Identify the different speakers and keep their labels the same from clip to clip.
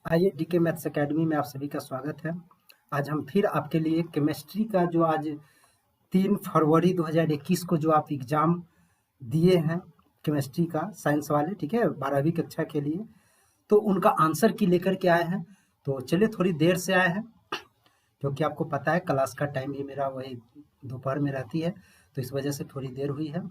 Speaker 1: आइए DK maths academy में आप सभी का स्वागत है। आज हम फिर आपके लिए केमिस्ट्री का जो आज 3 फरवरी 2021 को जो आप एग्ज़ाम दिए हैं केमिस्ट्री का साइंस वाले, ठीक है, 12वीं कक्षा के लिए, तो उनका आंसर की लेकर के आए हैं। तो चलिए थोड़ी देर से आए हैं क्योंकि आपको पता है क्लास का टाइम ही मेरा वही दोपहर में रहती है, तो इस वजह से थोड़ी देर हुई है।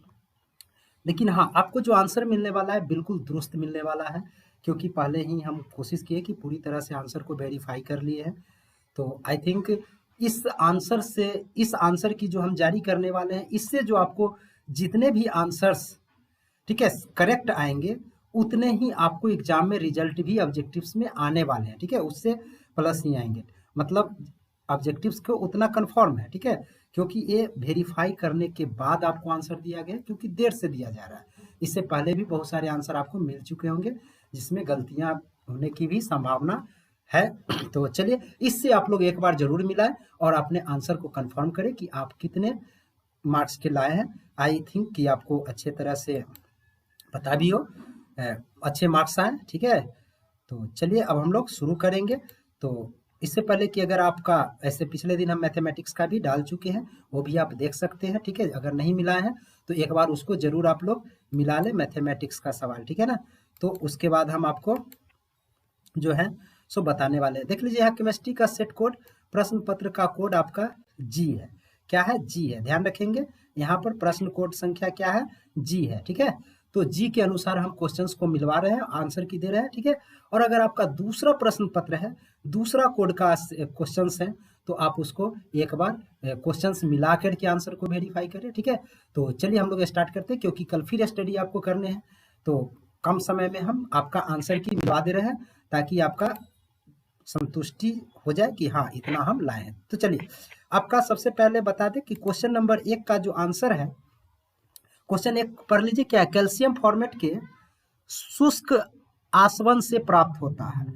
Speaker 1: लेकिन हाँ, आपको जो आंसर मिलने वाला है बिल्कुल दुरुस्त मिलने वाला है, क्योंकि पहले ही हम कोशिश किए कि पूरी तरह से आंसर को वेरीफाई कर लिए हैं। तो आई थिंक इस आंसर की जो हम जारी करने वाले हैं, इससे जो आपको जितने भी आंसर्स, ठीक है, करेक्ट आएंगे, उतने ही आपको एग्जाम में रिजल्ट भी ऑब्जेक्टिव्स में आने वाले हैं, ठीक है, उससे प्लस ही आएंगे। मतलब ऑब्जेक्टिव्स को उतना कंफर्म है, ठीक है, क्योंकि ये वेरीफाई करने के बाद आपको आंसर दिया गया, क्योंकि देर से दिया जा रहा है। इससे पहले भी बहुत सारे आंसर आपको मिल चुके होंगे जिसमें गलतियां होने की भी संभावना है। तो चलिए इससे आप लोग एक बार जरूर मिलाएं और अपने आंसर को कंफर्म करें कि आप कितने मार्क्स के लाए हैं। आई थिंक कि आपको अच्छे तरह से पता भी हो, अच्छे मार्क्स आए, ठीक है। तो चलिए अब हम लोग शुरू करेंगे। तो इससे पहले कि अगर आपका ऐसे पिछले दिन हम मैथमेटिक्स का भी डाल चुके हैं, वो भी आप देख सकते हैं, ठीक है। अगर नहीं मिलाए हैं तो एक बार उसको जरूर आप लोग मिला लें, मैथमेटिक्स का सवाल, ठीक है ना। तो उसके बाद हम आपको जो है सो बताने वाले हैं। देख लीजिए यहाँ केमिस्ट्री का सेट कोड, प्रश्न पत्र का कोड आपका जी है। क्या है? जी है। ध्यान रखेंगे यहाँ पर प्रश्न कोड संख्या क्या है? जी है, ठीक है। तो जी के अनुसार हम क्वेश्चंस को मिलवा रहे हैं, आंसर की दे रहे हैं, ठीक है। और अगर आपका दूसरा प्रश्न पत्र है, दूसरा कोड का क्वेश्चंस है, तो आप उसको एक बार क्वेश्चंस मिला करके आंसर को वेरीफाई करें, ठीक है। तो चलिए हम लोग स्टार्ट करते हैं, क्योंकि कल फिर स्टडी आपको करने हैं, तो कम समय में हम आपका आंसर की मिलवा दे रहे हैं ताकि आपका संतुष्टि हो जाए कि हाँ इतना हम लाए हैं। तो चलिए आपका सबसे पहले बता दें कि क्वेश्चन नंबर 1 का जो आंसर है, क्वेश्चन 1 पढ़ लीजिए। क्या है? कैल्शियम फॉर्मेट के शुष्क आसवन से प्राप्त होता है।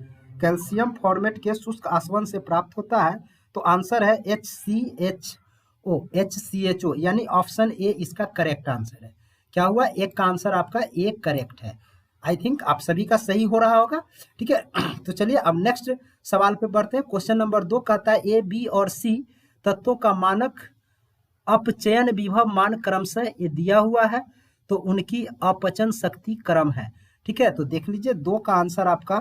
Speaker 1: कैल्शियम फॉर्मेट के शुष्क आसवन से प्राप्त होता है, तो आंसर है HCHO, यानी ऑप्शन ए इसका करेक्ट आंसर है। क्या हुआ? एक का आंसर आपका एक करेक्ट है। आई थिंक आप सभी का सही हो रहा होगा, ठीक है। तो चलिए अब नेक्स्ट सवाल पे बढ़ते हैं। क्वेश्चन नंबर 2 कहता है ए, बी और सी तत्वों का मानक अपचयन विभव मान क्रमशः ये दिया हुआ है, तो उनकी अपचन शक्ति क्रम है, ठीक है। तो देख लीजिए 2 का आंसर आपका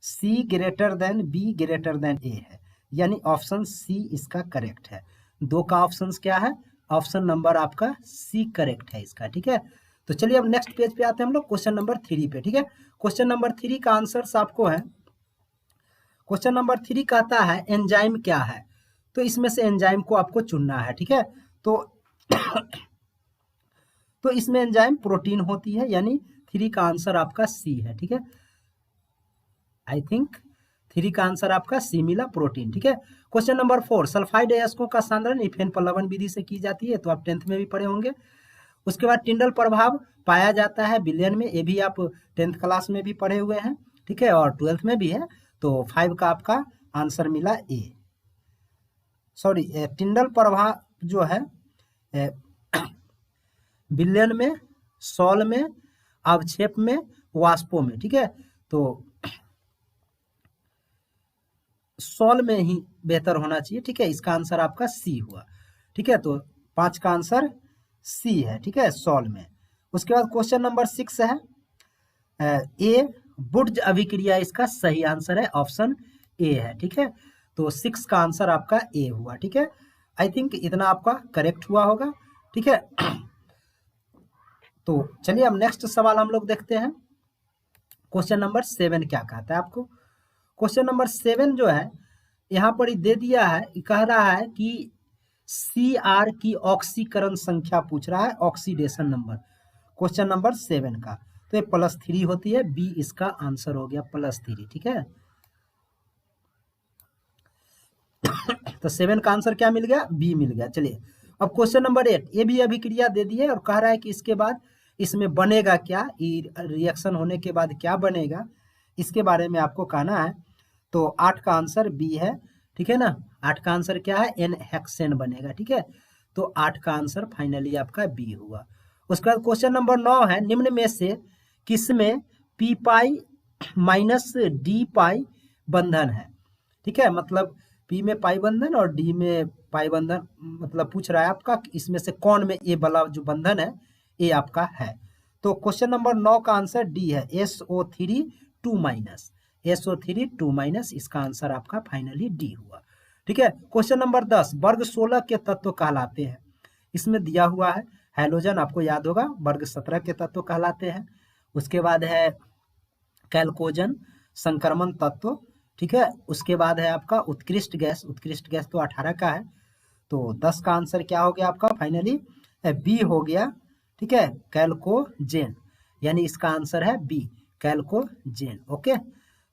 Speaker 1: C greater than B greater than A है, यानी ऑप्शन सी इसका करेक्ट है। 2 का ऑप्शन क्या है? ऑप्शन नंबर आपका सी करेक्ट है इसका, ठीक है। तो चलिए अब नेक्स्ट पेज पे आते हैं हम लोग, क्वेश्चन नंबर 3 पे, ठीक है। क्वेश्चन नंबर 3 का आंसर आपको है, क्वेश्चन नंबर 3 कहता है एंजाइम क्या है, तो इसमें से एंजाइम को आपको चुनना है, ठीक है। तो तो इसमें एंजाइम प्रोटीन होती है, यानी 3 का आंसर आपका सी है, ठीक है। आई थिंक 3 का आंसर आपका सी मिला, प्रोटीन, ठीक है। क्वेश्चन नंबर 4, सल्फाइड अयस्कों का सांद्रण इथेन प्लवन विधि से की जाती है, तो आप 10th में भी पढ़े होंगे। उसके बाद टिंडल प्रभाव पाया जाता है विलयन में, ये भी आप 10th क्लास में भी पढ़े हुए हैं, ठीक है, और 12th में भी है। तो 5 का आपका आंसर मिला ए। सॉरी, टिंडल प्रभाव जो है विलयन में, सॉल में, अवक्षेप में, वाष्पों में, ठीक है। तो सॉल में ही बेहतर होना चाहिए, ठीक है। इसका आंसर आपका सी हुआ, ठीक है। तो 5 का आंसर सी है, ठीक है, सॉल में। उसके बाद क्वेश्चन नंबर 6 है ए, बुर्ज अभिक्रिया इसका सही आंसर है, ऑप्शन ए है, ठीक है। तो 6 का आंसर आपका ए हुआ, ठीक है। आई थिंक इतना आपका करेक्ट हुआ होगा, ठीक है। तो चलिए अब नेक्स्ट सवाल हम लोग देखते हैं। क्वेश्चन नंबर 7 क्या कहता है आपको? क्वेश्चन नंबर 7 जो है यहाँ पर ही दे दिया है, कह रहा है कि Cr की ऑक्सीकरण संख्या पूछ रहा है, ऑक्सीडेशन नंबर, क्वेश्चन नंबर 7 का। तो ये +3 होती है, बी इसका आंसर हो गया, +3, ठीक है। तो 7 का आंसर क्या मिल गया? बी मिल गया। चलिए अब क्वेश्चन नंबर 8, ये भी अभिक्रिया दे दी है और कह रहा है कि इसके बाद इसमें बनेगा क्या, रिएक्शन होने के बाद क्या बनेगा, इसके बारे में आपको कहना है। तो 8 का आंसर बी है, ठीक है ना। 8 का आंसर क्या है? एन हेक्सेन बनेगा, ठीक है। तो 8 का आंसर फाइनली आपका बी हुआ। उसके बाद क्वेश्चन नंबर 9 है, निम्न में से किसमें पी पाई माइनस डी पाई बंधन है। ठीक है, मतलब पी में पाई बंधन और डी में पाई बंधन, मतलब पूछ रहा है आपका इसमें से कौन में ए वाला जो बंधन है ये आपका है। तो क्वेश्चन नंबर 9 का आंसर डी है, SO3 2 माइनस, SO3 2 माइनस, इसका आंसर आपका फाइनली डी हुआ। ठीक है, क्वेश्चन नंबर 10, वर्ग 16 के तत्व कहलाते हैं। इसमें दिया हुआ है हैलोजन, आपको याद होगा वर्ग 17 के तत्व कहलाते हैं। उसके बाद है कैल्कोजन संक्रमण तत्व। ठीक है, उसके बाद है आपका उत्कृष्ट गैस, उत्कृष्ट गैस तो 18 का है। तो 10 का आंसर क्या हो गया आपका फाइनली, बी हो गया। ठीक है, कैल्कोजेन, यानी इसका आंसर है बी, कैल्कोजेन। ओके,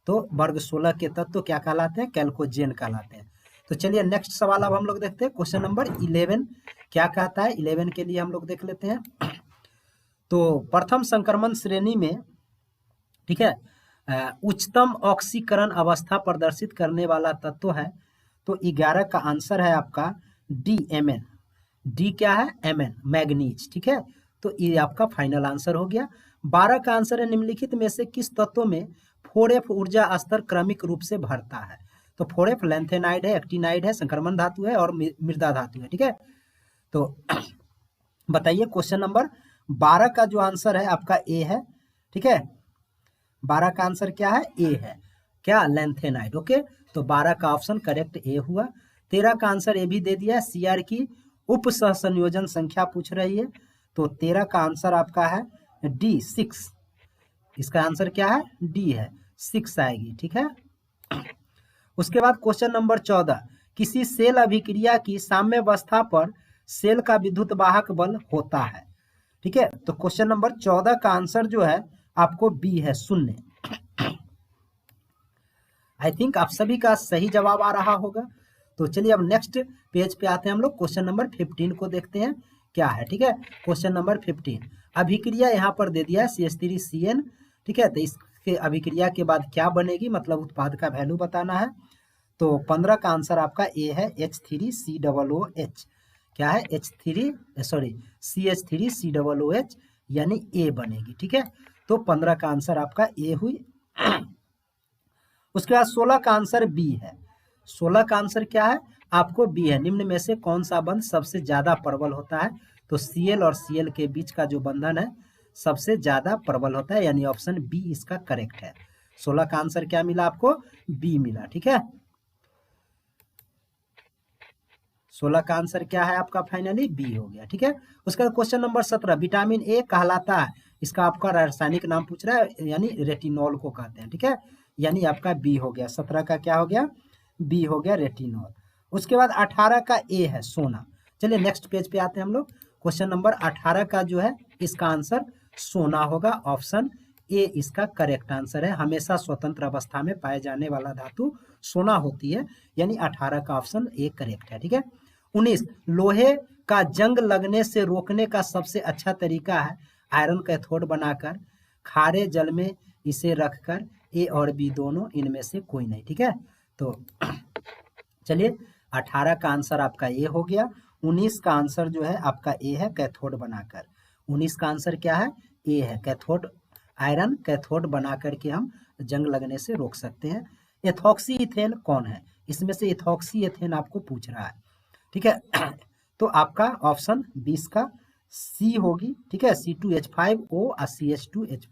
Speaker 1: तो वर्ग 16 के तत्व क्या कहलाते हैं, कैल्कोजेन कहलाते हैं। तो चलिए नेक्स्ट सवाल अब हम लोग देखते हैं, क्वेश्चन नंबर 11 क्या कहता है। 11 के लिए हम लोग देख लेते हैं। तो प्रथम संक्रमण श्रेणी में, ठीक है, उच्चतम ऑक्सीकरण अवस्था प्रदर्शित करने वाला तत्व है। तो 11 का आंसर है आपका डी, Mn। डी क्या है, Mn, मैग्नीज। ठीक है, तो ये आपका फाइनल आंसर हो गया। 12 का आंसर है निम्नलिखित में से किस तत्व में 4F ऊर्जा स्तर क्रमिक रूप से बढ़ता है। तो 4F लैंथेनाइड है, एक्टिनाइड है, संक्रमण धातु है और मृदा धातु है। ठीक है, तो बताइए क्वेश्चन नंबर 12 का जो आंसर है आपका ए है। ठीक है, 12 का आंसर क्या है, ए है, क्या, लैंथेनाइड। ओके, तो 12 का ऑप्शन करेक्ट ए हुआ। 13 का आंसर ए भी दे दिया है, सीआर की उप सहसंयोजन संख्या पूछ रही है। तो 13 का आंसर आपका है डी, 6। इसका आंसर क्या है, डी है, 6 आएगी। ठीक है, उसके बाद क्वेश्चन नंबर 14, किसी सेल अभिक्रिया की साम्यावस्था पर सेल का विद्युत वाहक बल होता है। ठीक है, तो क्वेश्चन नंबर 14 का आंसर जो है आपको बी है, 0। आई थिंक आप सभी का सही जवाब आ रहा होगा। तो चलिए अब नेक्स्ट पेज पे आते हैं हम लोग, क्वेश्चन नंबर 15 को देखते हैं क्या है। ठीक है, क्वेश्चन नंबर 15, अभिक्रिया यहाँ पर दे दिया है CH3CN। ठीक है, तो इसके अभिक्रिया के बाद क्या बनेगी, मतलब उत्पाद का वैल्यू बताना है। तो 15 का आंसर आपका ए है, H3COOH। क्या है, CH3COOH, यानी ए बनेगी। ठीक है, तो 15 का आंसर आपका ए हुई। उसके बाद 16 का आंसर बी है। 16 का आंसर क्या है, आपको बी है, निम्न में से कौन सा बंध सबसे ज्यादा प्रबल होता है। तो Cl और Cl के बीच का जो बंधन है सबसे ज्यादा प्रबल होता है, यानी ऑप्शन बी इसका करेक्ट है। 16 का आंसर क्या मिला आपको, बी मिला। ठीक है, 16 का आंसर क्या है आपका फाइनली बी हो गया। ठीक है, उसका क्वेश्चन नंबर 17, विटामिन ए कहलाता है, इसका आपका रासायनिक नाम पूछ रहा है, यानी रेटिनॉल को कहते हैं। ठीक है, यानी आपका बी हो गया, 17 का क्या हो गया, बी हो गया, रेटिनॉल। उसके बाद 18 का ए है, सोना। चलिए नेक्स्ट पेज पे आते हैं हम लोग, क्वेश्चन नंबर 18 का जो है इसका आंसर सोना होगा, ऑप्शन ए इसका करेक्ट आंसर है। हमेशा स्वतंत्र अवस्था में पाए जाने वाला धातु सोना होती है, यानी 18 का ऑप्शन ए करेक्ट है। ठीक है, 19, लोहे का जंग लगने से रोकने का सबसे अच्छा तरीका है आयरन कैथोड बनाकर खारे जल में इसे रखकर, ए और बी दोनों, इनमें से कोई नहीं। ठीक है, तो चलिए 18 का आंसर आपका ए हो गया। 19 का आंसर जो है आपका ए है, कैथोड बनाकर। 19 का आंसर क्या है, ए है, कैथोड, आयरन कैथोड बना करके हम जंग लगने से रोक सकते हैं। एथॉक्सी इथेन कौन है, इसमें से एथॉक्सी एथेन आपको पूछ रहा है। ठीक है, तो आपका ऑप्शन 20 का सी होगी। ठीक है, C2H5O और CH2H,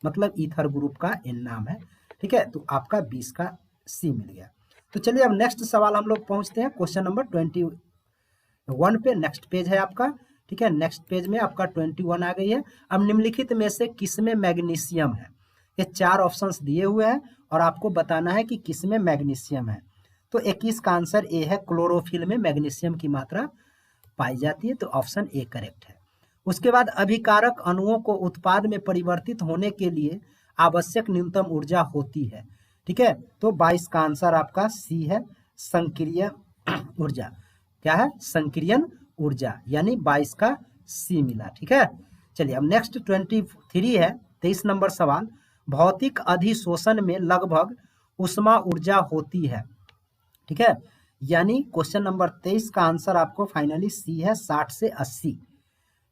Speaker 1: मतलब ईथर ग्रुप का एन नाम है। ठीक है, तो आपका 20 का सी मिल गया। तो चलिए अब नेक्स्ट सवाल हम लोग पहुंचते हैं, क्वेश्चन नंबर 21 पे, नेक्स्ट पेज है आपका। ठीक है, नेक्स्ट पेज में आपका 21 आ गई है। अब निम्नलिखित में से किसमें मैग्नीशियम है, ये 4 ऑप्शंस दिए हुए हैं और आपको बताना है कि किसमें मैग्नीशियम है। तो 21 का आंसर ए है, क्लोरोफिल में मैग्नीशियम की मात्रा पाई जाती है, तो ऑप्शन ए करेक्ट है। उसके बाद अभिकारक अणुओं को उत्पाद में परिवर्तित होने के लिए आवश्यक न्यूनतम ऊर्जा होती है। ठीक है, तो 22 का आंसर आपका सी है, संक्रिय ऊर्जा। क्या है, संक्रियन ऊर्जा, यानी 22 का सी मिला। ठीक है, चलिए अब नेक्स्ट 23 है, 23 नंबर सवाल, भौतिक अधिशोषण में लगभग उष्मा ऊर्जा होती है। ठीक है, यानी क्वेश्चन नंबर 23 का आंसर आपको फाइनली सी है, 60 से 80।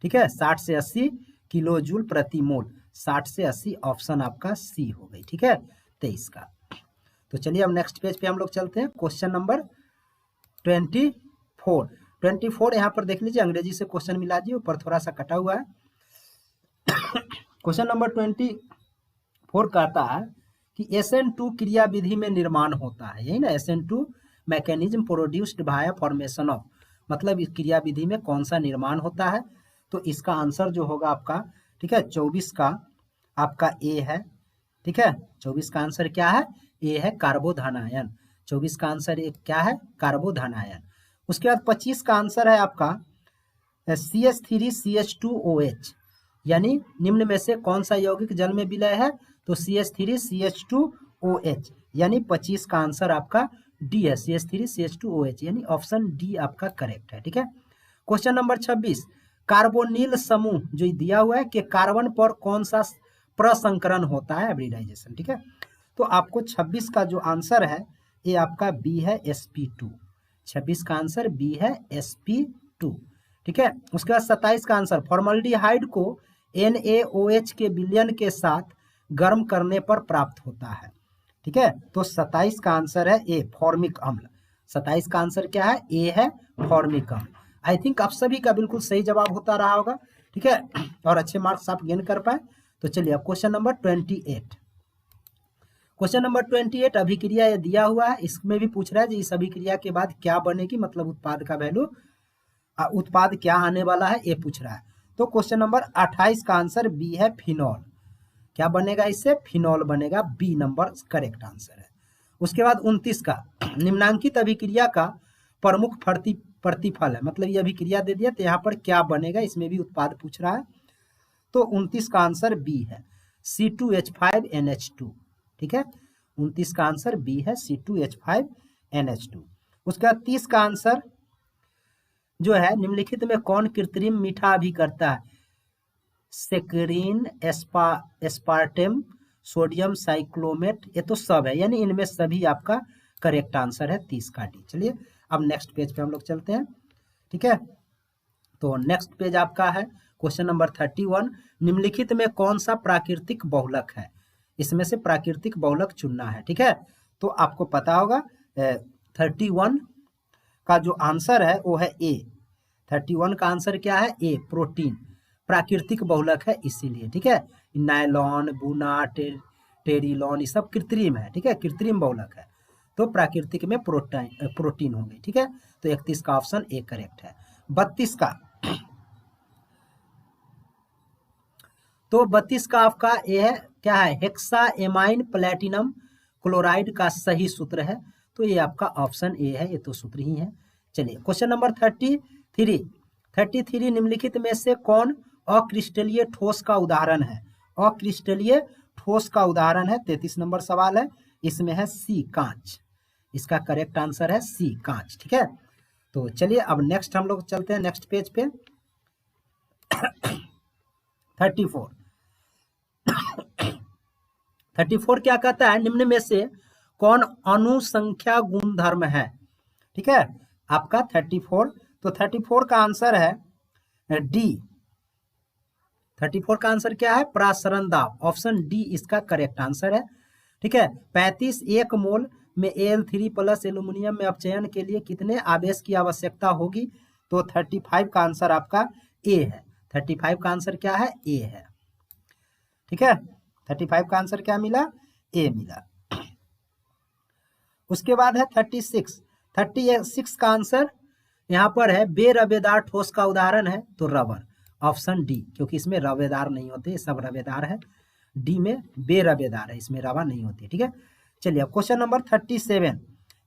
Speaker 1: ठीक है, 60 से 80 किलो जूल प्रति मोल, 60 से 80 ऑप्शन आपका सी हो गई। ठीक है, 23 का। तो चलिए अब नेक्स्ट पेज पे हम लोग चलते हैं। क्वेश्चन नंबर 24 यहाँ पर देख लीजिए, अंग्रेजी से क्वेश्चन मिला दिए, ऊपर थोड़ा सा कटा हुआ है। क्वेश्चन नंबर 24 कहता है कि SN2 क्रिया विधि में निर्माण होता है, यही ना, SN2 mechanism produced by formation of, मतलब इस क्रिया विधि में कौन सा निर्माण होता है। तो इसका आंसर जो होगा आपका, ठीक है, 24 का आपका ए है, ठीक है, 24 का आंसर क्या है, ए है, कार्बोधनायन। 24 का आंसर एक क्या है, कार्बोधनायन। उसके बाद 25 का आंसर है आपका CH3CH2OH, यानी निम्न में से कौन सा यौगिक जल में विलय है, तो CH3CH2OH, यानी 25 का आंसर आपका डी है, CH3CH2OH, यानी ऑप्शन डी आपका करेक्ट है, ठीक है। क्वेश्चन नंबर 26, कार्बोनिल समूह जो दिया हुआ है कि कार्बन पर कौन सा प्रसंकरण होता है, हाइब्रिडाइजेशन, ठीक है। तो आपको 26 का जो आंसर है ये आपका बी है, sp2। 26 का आंसर बी है, sp2, ठीक है। उसके बाद 27 का आंसर, फॉर्मल्डिहाइड को NaOH के विलयन के साथ गर्म करने पर प्राप्त होता है, ठीक है। तो 27 का आंसर है ए, फॉर्मिक अम्ल। 27 का आंसर क्या है, ए है, फॉर्मिक अम्ल। आई थिंक आप सभी का बिल्कुल सही जवाब होता रहा होगा, ठीक है, और अच्छे मार्क्स आप गेन कर पाए। तो चलिए अब क्वेश्चन नंबर 28, क्वेश्चन नंबर 28 अभिक्रिया ये दिया हुआ है, इसमें भी पूछ रहा है जी इस अभिक्रिया के बाद क्या बनेगी, मतलब उत्पाद का वैल्यू, उत्पाद क्या आने वाला है, ये पूछ रहा है। तो क्वेश्चन नंबर 28 का आंसर बी है, फिनॉल। क्या बनेगा इससे, फिनॉल बनेगा, बी नंबर करेक्ट आंसर है। उसके बाद 29 का, निम्नांकित अभिक्रिया का प्रमुख प्रतिफल है, मतलब ये अभिक्रिया दे दिया तो यहाँ पर क्या बनेगा, इसमें भी उत्पाद पूछ रहा है। तो 29 का आंसर बी है, C2H5NH2, ठीक है। 29 का आंसर बी है, C2H5NH2। उसके बाद 30 का आंसर जो है, निम्नलिखित में कौन कृत्रिम मीठा अभिकर्ता है, सेक्रिन, एस्पार्टेम, सोडियम साइक्लोमेट, ये तो सब है, यानी इनमें सभी आपका करेक्ट आंसर है, 30 का डी। चलिए अब नेक्स्ट पेज पे हम लोग चलते हैं, ठीक है। तो नेक्स्ट पेज आपका है क्वेश्चन नंबर 31, निम्नलिखित में कौन सा प्राकृतिक बहुलक है, इसमें से प्राकृतिक बहुलक चुनना है, ठीक है। तो आपको पता होगा 31 का जो आंसर है वो है ए। 31 का आंसर क्या है, ए, प्रोटीन, प्राकृतिक बहुलक है इसीलिए, ठीक है। नायलॉन, बुना, टेरिलॉन, ये सब कृत्रिम है, ठीक है, कृत्रिम बहुलक है। तो प्राकृतिक में प्रोटीन होंगे, ठीक है। तो 31 का ऑप्शन ए करेक्ट है। 32 का, तो 32 का आपका ए है, क्या है, हेक्सा एमाइन प्लेटिनम क्लोराइड का सही सूत्र है, तो ये आपका ऑप्शन ए है, ये तो सूत्र ही है। चलिए क्वेश्चन नंबर 33 निम्नलिखित में से कौन अक्रिस्टलीय ठोस का उदाहरण है, अक्रिस्टलीय ठोस का उदाहरण है, 33 नंबर सवाल है, इसमें है सी, कांच। इसका करेक्ट आंसर है सी, कांच, ठीक है। तो चलिए अब नेक्स्ट हम लोग चलते हैं नेक्स्ट पेज पे। 34 क्या कहता है, निम्न में से कौन अनुसंख्या गुणधर्म है, ठीक है, आपका 34। तो 34 का आंसर है डी। 34 का आंसर क्या है, प्रासरण दाब, ऑप्शन डी इसका करेक्ट आंसर है, ठीक है। 35 1 मोल में Al3+ एल्यूमिनियम में अपचयन के लिए कितने आवेश की आवश्यकता होगी, तो 35 का आंसर आपका ए है। 35 का आंसर क्या है, ए है, ठीक है। 35 का आंसर क्या मिला, ए मिला। उसके बाद है 36 का आंसर यहाँ पर है बेरवेदार ठोस का उदाहरण है, तो रबर, ऑप्शन डी, क्योंकि इसमें रवेदार नहीं होते, सब रवेदार है, डी में बेरवेदार है, इसमें रवा नहीं होती, ठीक है। चलिए अब क्वेश्चन नंबर 37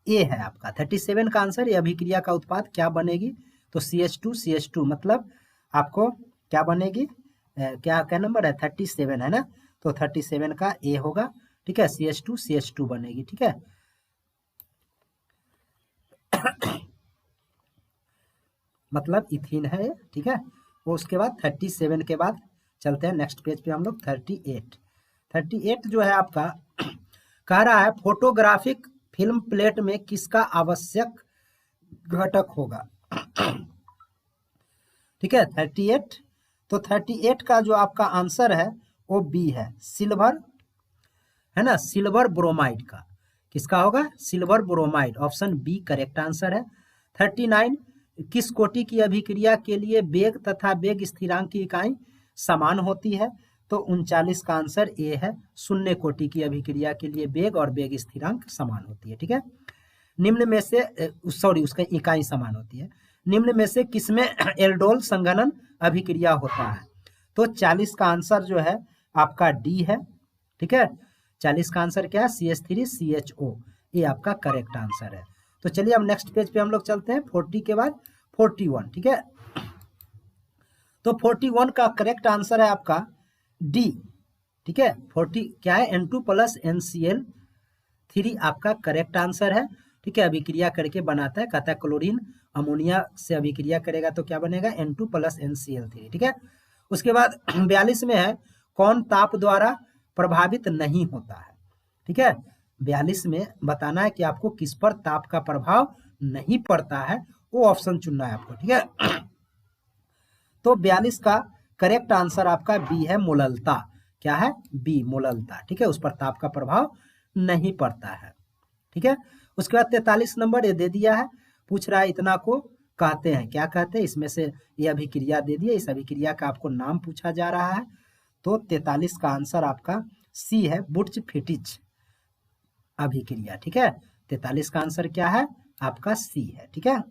Speaker 1: ए है आपका। 37 का आंसर, ये अभिक्रिया का उत्पाद क्या बनेगी, तो CH2 मतलब आपको क्या बनेगी, क्या नंबर है, 37 है ना, तो 37 का ए होगा, ठीक है, CH2 बनेगी, ठीक है। मतलब इथीन है, ठीक है। वो उसके बाद 37 के बाद चलते हैं नेक्स्ट पेज पे हम लोग। 38 जो है आपका कह रहा है फोटोग्राफिक फिल्म प्लेट में किसका आवश्यक घटक होगा, ठीक है। 38, तो 38 का जो आपका आंसर है वो बी है, सिल्वर, है ना, सिल्वर ब्रोमाइड का, किसका होगा? Silver bromide, option B correct answer है। 39, किस कोटि की अभिक्रिया के लिए वेग तथा वेग स्थिरांक की इकाई समान होती है? तो 39 का आंसर ए है, शून्य कोटि की अभिक्रिया के लिए वेग और वेग स्थिरांक समान होती है। ठीक है, निम्न में से उसका इकाई समान होती है। निम्न में से किसमें एल्डोल संघनन अभिक्रिया होता है? तो 40 का आंसर जो है आपका डी है। ठीक है, 40 का आंसर क्या है? CH3CHO, ये आपका करेक्ट आंसर है। तो चलिए अब नेक्स्ट पेज पे हम लोग चलते हैं, 40 के बाद 41। ठीक है, तो 41 का करेक्ट आंसर है आपका डी। ठीक है, 40 क्या है? N2 प्लस NCl3 आपका करेक्ट आंसर है। ठीक है, अभिक्रिया करके बनाता है, कहता है क्लोरीन अमोनिया से अभिक्रिया करेगा तो क्या बनेगा? N2 plus NCl3। ठीक है, उसके बाद 42 में है, कौन ताप द्वारा प्रभावित नहीं होता है? ठीक है, 42 में बताना है कि आपको किस पर ताप का प्रभाव नहीं पड़ता है, वो ऑप्शन चुनना है आपको। ठीक है, तो 42 का करेक्ट आंसर आपका बी है, मोललता। क्या है? बी, मोललता। ठीक है, उस पर ताप का प्रभाव नहीं पड़ता है। ठीक है, उसके बाद 43 नंबर ये दे दिया है, पूछ रहा है इतना को कहते हैं, क्या कहते हैं? इसमें से ये अभिक्रिया दे दिया, इस अभिक्रिया का आपको नाम पूछा जा रहा है। तो 43 का आंसर आपका सी है, बुर्च फिटिच अभिक्रिया। ठीक है, 43 का आंसर क्या है? आपका सी है। ठीक है,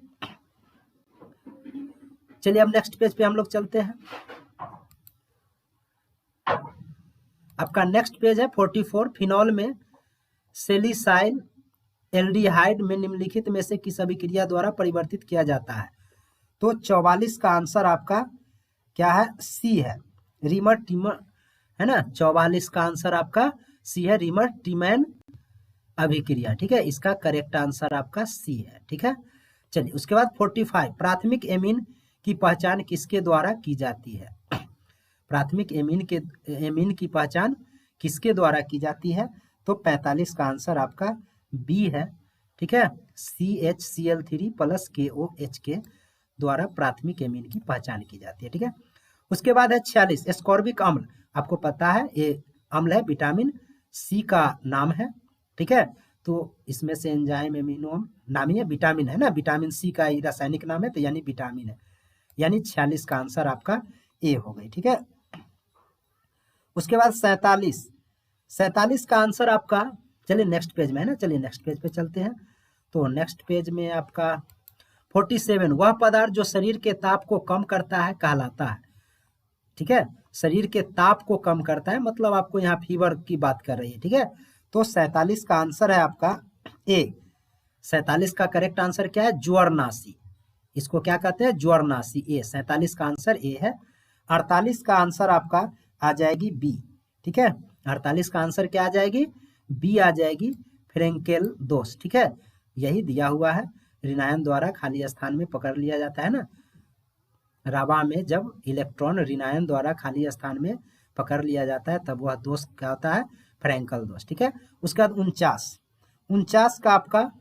Speaker 1: चलिए अब नेक्स्ट पेज पे हम लोग चलते हैं। आपका नेक्स्ट पेज है 44, फिनॉल में सेलिसाइल एल्डिहाइड में निम्नलिखित में से किस अभिक्रिया द्वारा परिवर्तित किया जाता है? तो 44 का आंसर आपका क्या है? सी है, रीमर टीमर, है ना? 44 का आंसर आपका सी है, रीमर टीमैन अभिक्रिया। ठीक है, इसका करेक्ट आंसर आपका सी है। ठीक है, चलिए उसके बाद 45, प्राथमिक एमीन की पहचान किसके द्वारा की जाती है? प्राथमिक एमीन की पहचान किसके द्वारा की जाती है? तो 45 का आंसर आपका बी है। ठीक है, CHCl3 प्लस KOH के द्वारा प्राथमिक एमीन की पहचान की जाती है। ठीक है, उसके बाद है 46, एस्कॉर्बिक अम्ल। आपको पता है ये अम्ल है, विटामिन सी का नाम है। ठीक है, तो इसमें से एंजाइम एमिनो नाम ही है, विटामिन है ना, विटामिन सी का ही रासायनिक नाम है, तो यानी विटामिन है, यानी 46 का आंसर आपका ए हो गई। ठीक है, उसके बाद 47 का आंसर आपका, चलिए नेक्स्ट पेज में है ना, चलिए नेक्स्ट पेज पे चलते हैं। तो नेक्स्ट पेज में आपका 47, वह पदार्थ जो शरीर के ताप को कम करता है कहलाता है। ठीक है, शरीर के ताप को कम करता है, मतलब आपको यहाँ फीवर की बात कर रही है। ठीक है, तो 47 का आंसर है आपका ए। 47 का करेक्ट आंसर क्या है? ज्वरनाशी। इसको क्या कहते हैं? ज्वरनाशी। ए, 47 का आंसर ए है। 48 का आंसर आपका आ जाएगी बी। ठीक है, 48 का आंसर क्या आ जाएगी? बी आ जाएगी, फ्रेंकेल दोष। ठीक है, यही दिया हुआ है, ऋणायन द्वारा खाली स्थान में पकड़ लिया जाता है ना, रावा में जब इलेक्ट्रॉन ऋणायन द्वारा खाली स्थान में पकड़ लिया जाता है तब वह दोष क्या होता है? फ्रैंकल दोष। ठीक है, उसके बाद 49 का आपका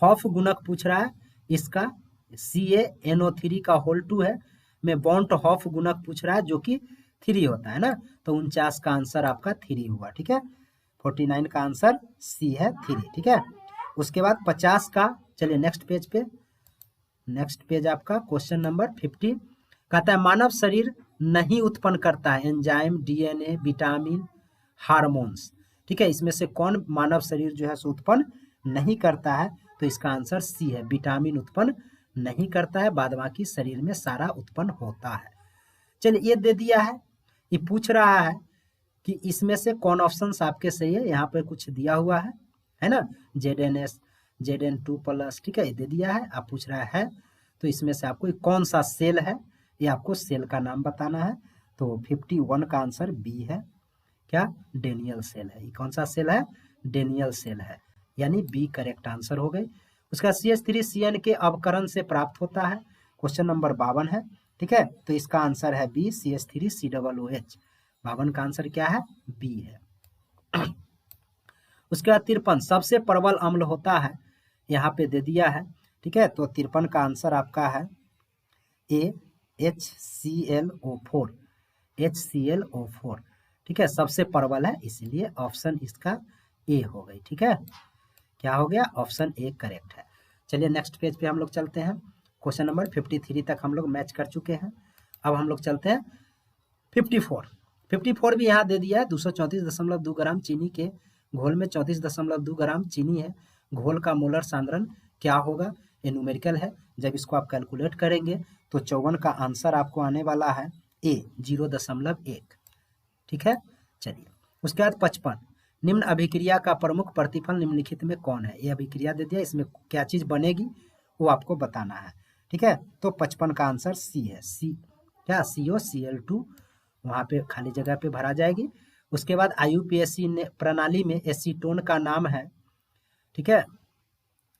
Speaker 1: हॉफ गुणक पूछ रहा है, इसका CaNO3 का होल 2 है, में बॉन्ड हॉफ गुणक पूछ रहा है जो कि 3 होता है ना, तो 49 का आंसर आपका 3 हुआ। ठीक है, 49 का आंसर सी है, 3। ठीक है, उसके बाद 50 का, चलिए नेक्स्ट पेज पे, नेक्स्ट पेज आपका क्वेश्चन नंबर 50 कहता है मानव शरीर नहीं उत्पन्न करता है एंजाइम, DNA, विटामिन, हार्मोन्स। ठीक है, इसमें से कौन मानव शरीर जो है सो उत्पन्न नहीं करता है? तो इसका आंसर सी है, विटामिन उत्पन्न नहीं करता है, बाद बाकी शरीर में सारा उत्पन्न होता है। चलिए ये दे दिया है, ये पूछ रहा है कि इसमें से कौन ऑप्शन आपके सही है। यहाँ पे कुछ दिया हुआ है ना, ZNS, Zn2 प्लस। ठीक है, ये दे दिया है, आप पूछ रहा है तो इसमें से आपको कौन सा सेल है, ये आपको सेल का नाम बताना है। तो 51 का आंसर बी है, क्या? डेनियल सेल है। ये कौन सा सेल है? डेनियल सेल है, यानी बी करेक्ट आंसर हो गई। उसका CH3CN के अवकरण से प्राप्त होता है, क्वेश्चन नंबर 52 है। ठीक है, तो इसका आंसर है बी, CH3COOH। 52 का आंसर क्या है? बी है। उसके बाद 53, सबसे प्रबल अम्ल होता है, यहाँ पे दे दिया है। ठीक है, तो 53 का आंसर आपका है ए, HClO4। HClO4। ठीक है, सबसे प्रबल है, इसलिए ऑप्शन इसका ए हो गई। ठीक है, क्या हो गया, ऑप्शन ए करेक्ट है। चलिए नेक्स्ट पेज पे हम लोग चलते हैं। क्वेश्चन नंबर 53 तक हम लोग मैच कर चुके हैं। अब हम लोग चलते हैं 54। 54 भी यहाँ दे दिया है। 234.2 ग्राम चीनी के घोल में 34.2 ग्राम चीनी है। घोल का मोलर सांद्रण क्या होगा, ये न्यूमेरिकल है। जब इसको आप कैलकुलेट करेंगे तो 54 का आंसर आपको आने वाला है ए 0.1। ठीक है, चलिए उसके बाद 55। निम्न अभिक्रिया का प्रमुख प्रतिफल निम्नलिखित में कौन है। ये अभिक्रिया दे दिया, इसमें क्या चीज बनेगी वो आपको बताना है। ठीक है, तो 55 का आंसर सी है। सी क्या, COCl2 वहां पे खाली जगह पे भरा जाएगी। उसके बाद IUPAC प्रणाली में एसीटोन का नाम है। ठीक है,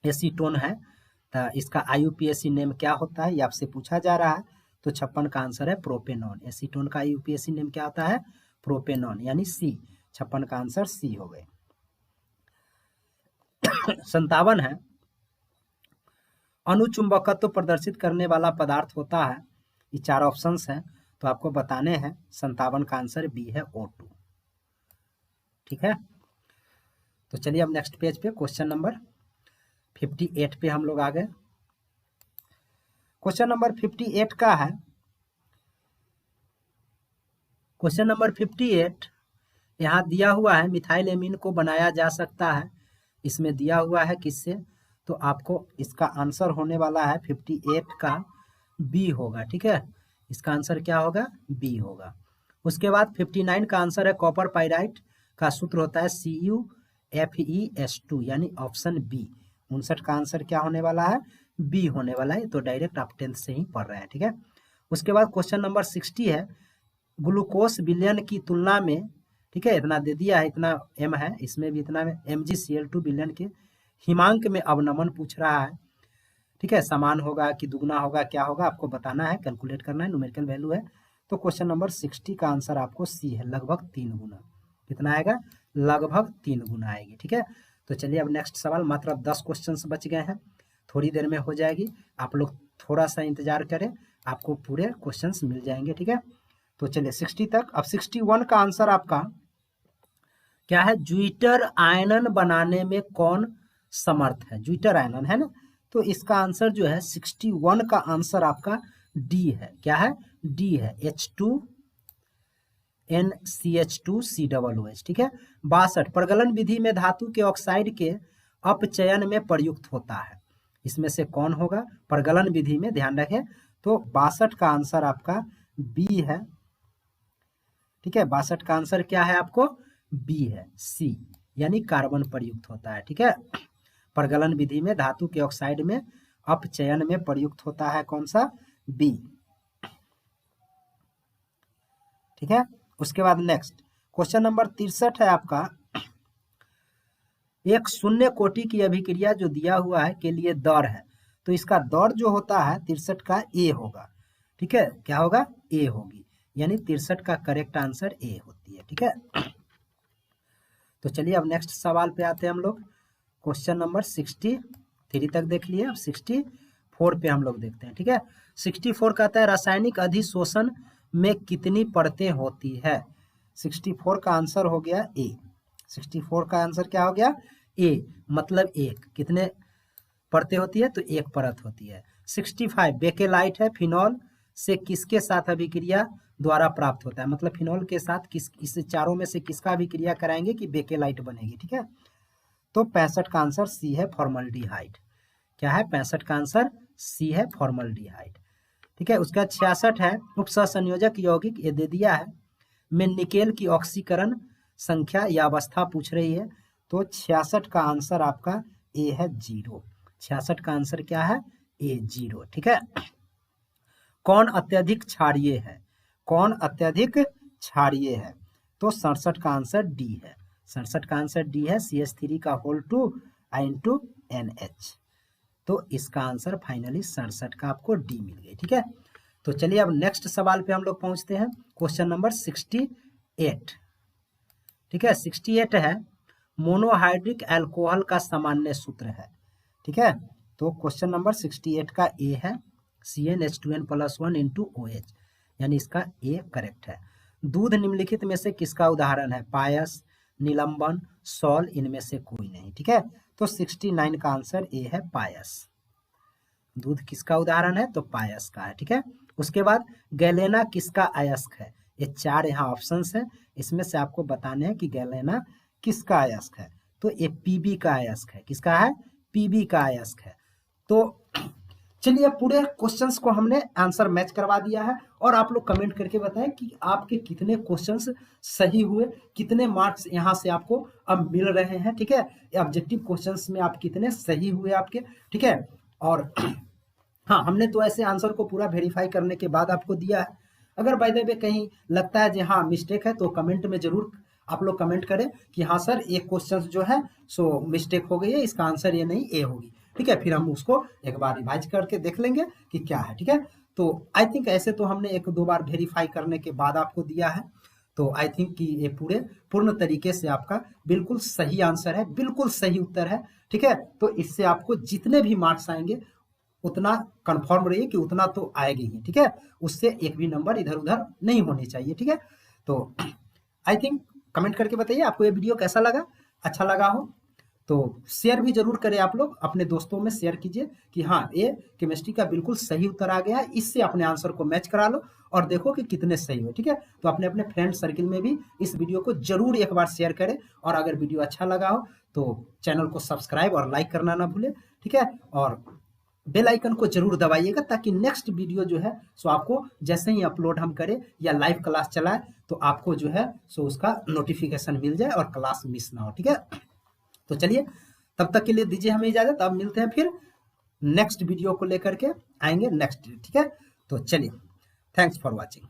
Speaker 1: एसीटोन है, तो इसका IUPAC नेम क्या होता है, ये आपसे पूछा जा रहा है। तो 56 का आंसर है प्रोपेनॉन। एसीटोन का IUPAC नेम क्या होता है, प्रोपेनॉन, यानी सी। 56 का आंसर सी हो गए। 57 है, अनुचुंबकत्व प्रदर्शित करने वाला पदार्थ होता है। ये 4 ऑप्शंस हैं, तो आपको बताने हैं। 57 का आंसर बी है O2। ठीक है, तो चलिए अब नेक्स्ट पेज पे क्वेश्चन नंबर 58 पे हम लोग आ गए। क्वेश्चन नंबर 58 का है, क्वेश्चन नंबर 58 यहाँ दिया हुआ है मिथाइल एमीन को बनाया जा सकता है। इसमें दिया हुआ है किससे, तो आपको इसका आंसर होने वाला है 58 का बी होगा। ठीक है, इसका आंसर क्या होगा, बी होगा। उसके बाद 59 का आंसर है कॉपर पाइराइट का सूत्र होता है CuFeS2, यानी ऑप्शन बी। 59 का आंसर क्या होने वाला है, बी होने वाला है। तो डायरेक्ट आप 10th से ही पढ़ रहे हैं। ठीक है, उसके बाद क्वेश्चन नंबर 60 है, ग्लूकोज विलयन की तुलना में, ठीक है, इतना दे दिया है, इतना m है, इसमें भी इतना में MgCl2 विलयन के हिमांक में अवनमन पूछ रहा है। ठीक है, समान होगा कि दुगना होगा, क्या होगा आपको बताना है, कैलकुलेट करना है, न्यूमेरिकल वैल्यू है। तो क्वेश्चन नंबर 60 का आंसर आपको सी है, लगभग 3 गुना। कितना आएगा, लगभग 3 गुना आएगी। ठीक है, तो चलिए अब नेक्स्ट सवाल, मात्र 10 क्वेश्चन बच गए हैं, थोड़ी देर में हो जाएगी। आप लोग थोड़ा सा इंतजार करें, आपको पूरे क्वेश्चन मिल जाएंगे। ठीक है, तो चलिए 60 तक। अब 61 का आंसर आपका क्या है, ज्विटर आयनन बनाने में कौन समर्थ है, ज्विटर आयनन है ना। तो इसका आंसर जो है 61 का आंसर आपका डी है। क्या है, डी है, H2NCH2COOH। ठीक है, 62 प्रगलन विधि में धातु के ऑक्साइड के अपचयन में प्रयुक्त होता है। इसमें से कौन होगा, प्रगलन विधि में, ध्यान रखें। तो 62 का आंसर आपका बी है। ठीक है, 62 का आंसर क्या है आपको, बी है, सी, यानी कार्बन प्रयुक्त होता है। ठीक है, प्रगलन विधि में धातु के ऑक्साइड में अपचयन में प्रयुक्त होता है, कौन सा, बी। ठीक है, उसके बाद नेक्स्ट क्वेश्चन नंबर 63 है आपका, एक शून्य कोटि की अभिक्रिया जो दिया हुआ है के लिए दर है, तो इसका दर जो होता है 63 का ए होगा। ठीक है, क्या होगा, ए होगी, यानी 63 का करेक्ट आंसर ए होती है। ठीक है, तो चलिए अब नेक्स्ट सवाल पे आते हैं हम लोग। क्वेश्चन नंबर 63 तक देख लिए, अब 64 पे हम लोग देखते हैं। ठीक है, 64 कहता है रासायनिक अधिशोषण में कितनी परतें होती है। 64 का आंसर हो गया ए। 64 का आंसर क्या हो गया, ए, मतलब एक। कितने परतें होती है, तो एक परत होती है। 65 बेकेलाइट है, फिनॉल से किसके साथ अभिक्रिया द्वारा प्राप्त होता है, मतलब फिनॉल के साथ किस, इस चारों में से किसका अभिक्रिया कराएंगे कि बेकेलाइट बनेगी। ठीक है, तो 65 का आंसर सी है, फॉर्मल्डिहाइड। क्या है, 65 का आंसर सी है, फॉर्मल्डिहाइड। ठीक है, उसका 66 है उपसंयोजक यौगिक, ये दे दिया है, में निकेल की ऑक्सीकरण संख्या या अवस्था पूछ रही है। तो 66 का आंसर आपका ए है, 0। 66 का आंसर क्या है, ए, 0। ठीक है, कौन अत्यधिक क्षारीय है, कौन अत्यधिक क्षारीय है, तो 67 का आंसर डी है। 67 का आंसर डी है, CH3 का होल 2 इंटू NH। तो इसका आंसर फाइनली 67 का आपको डी मिल गई। ठीक है, तो चलिए अब नेक्स्ट सवाल पे हम लोग पहुंचते हैं। Question number 68। ठीक है, 68 है, मोनोहाइड्रिक अल्कोहल का सामान्य सूत्र है। ठीक है, तो क्वेश्चन नंबर 68 का ए है, CnH2n+1 इंटू OH, यानी इसका ए करेक्ट है। दूध निम्नलिखित में से किसका उदाहरण है, पायस, निलंबन, सॉल, इनमें से कोई नहीं। ठीक है, तो 69 का आंसर ए है पायस। दूध किसका उदाहरण है? तो पायस का है। ठीक है, उसके बाद गैलेना किसका अयस्क है? ये 4 यहाँ ऑप्शंस हैं, इसमें से आपको बताने हैं कि गैलेना किसका अयस्क है। तो ये पीबी का अयस्क है। किसका है? पीबी का अयस्क है। तो चलिए पूरे क्वेश्चंस को हमने आंसर मैच करवा दिया है और आप लोग कमेंट करके बताएं कि आपके कितने क्वेश्चंस सही हुए, कितने मार्क्स यहाँ से आपको अब मिल रहे हैं। ठीक है, ऑब्जेक्टिव क्वेश्चंस में आप कितने सही हुए आपके। ठीक है, और हाँ, हमने तो ऐसे आंसर को पूरा वेरीफाई करने के बाद आपको दिया है। अगर बाय द वे कहीं लगता है कि हाँ मिस्टेक है तो कमेंट में जरूर आप लोग कमेंट करें कि हाँ सर ये क्वेश्चन जो है सो मिस्टेक हो गई है, इसका आंसर ये नहीं ए होगी। ठीक है, फिर हम उसको एक बार रिवाइज करके देख लेंगे कि क्या है। ठीक है, तो आई थिंक ऐसे तो हमने 1-2 बार वेरीफाई करने के बाद आपको दिया है। तो आई थिंक कि ये पूर्ण तरीके से आपका बिल्कुल सही आंसर है, बिल्कुल सही उत्तर है। ठीक है, तो इससे आपको जितने भी मार्क्स आएंगे उतना कंफर्म रहिए कि उतना तो आएगा ही। ठीक है, उससे एक भी नंबर इधर उधर नहीं होने चाहिए। ठीक है, तो आई थिंक कमेंट करके बताइए आपको ये वीडियो कैसा लगा। अच्छा लगा हो तो शेयर भी जरूर करें, आप लोग अपने दोस्तों में शेयर कीजिए कि हाँ ये केमिस्ट्री का बिल्कुल सही उत्तर आ गया है, इससे अपने आंसर को मैच करा लो और देखो कि कितने सही हुए। ठीक है, तो अपने अपने फ्रेंड सर्किल में भी इस वीडियो को जरूर एक बार शेयर करें और अगर वीडियो अच्छा लगा हो तो चैनल को सब्सक्राइब और लाइक करना ना भूलें। ठीक है, और बेल आइकन को जरूर दबाइएगा ताकि नेक्स्ट वीडियो जो है सो आपको जैसे ही अपलोड हम करें या लाइव क्लास चलाए तो आपको जो है सो उसका नोटिफिकेशन मिल जाए और क्लास मिस ना हो। ठीक है, तो चलिए तब तक के लिए दीजिए हमें इजाजत, अब मिलते हैं फिर नेक्स्ट वीडियो को लेकर के आएंगे नेक्स्ट। ठीक है, तो चलिए, थैंक्स फॉर वॉचिंग।